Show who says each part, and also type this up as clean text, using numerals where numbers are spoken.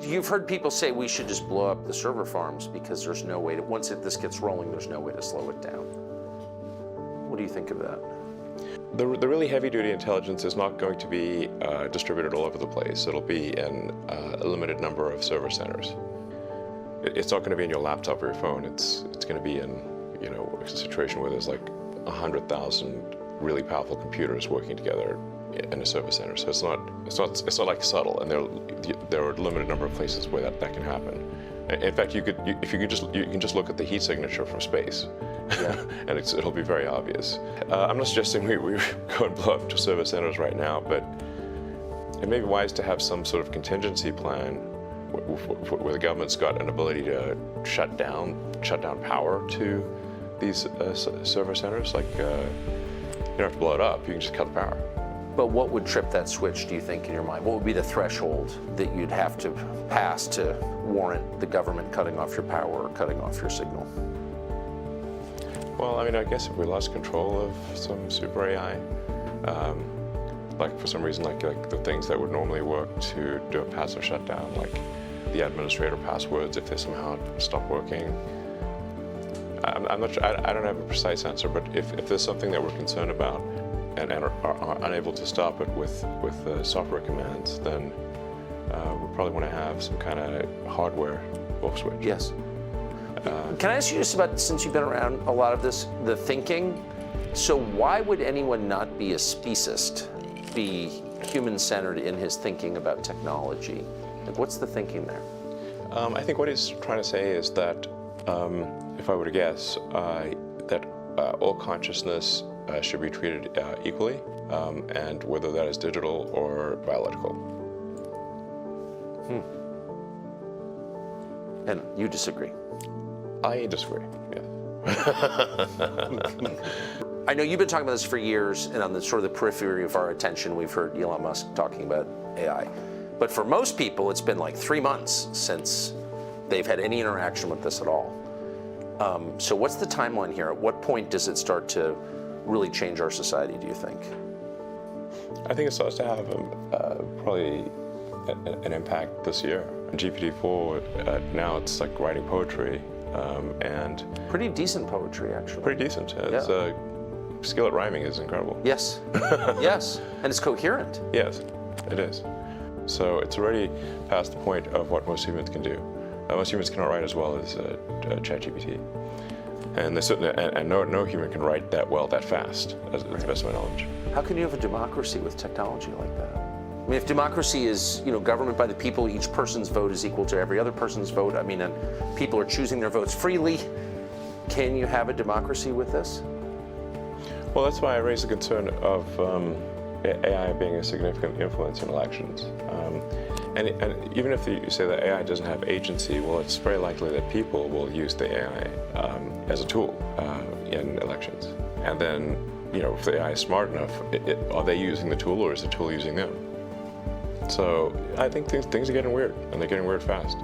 Speaker 1: You've heard people say we should just blow up the server farms because there's no way to, once this gets rolling, there's no way to slow it down. What do you think of that?
Speaker 2: The really heavy-duty intelligence is not going to be distributed all over the place. It'll be in a limited number of server centers. It's not going to be in your laptop or your phone. It's going to be in, you know, a situation where there's like 100,000 really powerful computers working together in a server center. So it's not like subtle, and there are a limited number of places where that can happen. In fact, you can just look at the heat signature from space, yeah. And it'll be very obvious. I'm not suggesting we go and blow up server centers right now, but it may be wise to have some sort of contingency plan where the government's got an ability to shut down power to these server centers. Like you don't have to blow it up; you can just cut the power.
Speaker 1: But what would trip that switch, do you think, in your mind? What would be the threshold that you'd have to pass to warrant the government cutting off your power or cutting off your signal?
Speaker 2: Well, I mean, I guess if we lost control of some super AI, like for some reason, like the things that would normally work to do a passive shutdown, like the administrator passwords, if they somehow stop working. I'm not sure, I don't have a precise answer, but if there's something that we're concerned about, and are unable to stop it with software commands, then we probably want to have some kind of hardware off switch.
Speaker 1: Yes. Can I ask you just about, since you've been around a lot of this, the thinking, so why would anyone not be a speciesist, be human-centered in his thinking about technology? Like, what's the thinking there?
Speaker 2: I think what he's trying to say is that, if I were to guess, that all consciousness should be treated equally, and whether that is digital or biological.
Speaker 1: And you disagree?
Speaker 2: I disagree, yeah.
Speaker 1: I know you've been talking about this for years, and on the sort of the periphery of our attention, we've heard Elon Musk talking about AI. But for most people, it's been like 3 months since they've had any interaction with this at all. So what's the timeline here? At what point does it start to really change our society, do you think?
Speaker 2: I think it starts to have probably an impact this year. GPT-4, now it's like writing poetry, and...
Speaker 1: Pretty decent poetry, actually.
Speaker 2: Pretty decent. Its skill at rhyming is incredible.
Speaker 1: Yes, yes, and it's coherent.
Speaker 2: Yes, it is. So it's already past the point of what most humans can do. Most humans cannot write as well as ChatGPT. And no human can write that well, that fast, to the best of my knowledge.
Speaker 1: How can you have a democracy with technology like that? I mean, if democracy is, you know, government by the people, each person's vote is equal to every other person's vote, I mean, and people are choosing their votes freely, can you have a democracy with this?
Speaker 2: Well, that's why I raised the concern of AI being a significant influence in elections. And even if you say that AI doesn't have agency, well, it's very likely that people will use the AI as a tool in elections. And then, you know, if the AI is smart enough, are they using the tool or is the tool using them? So I think things are getting weird, and they're getting weird fast.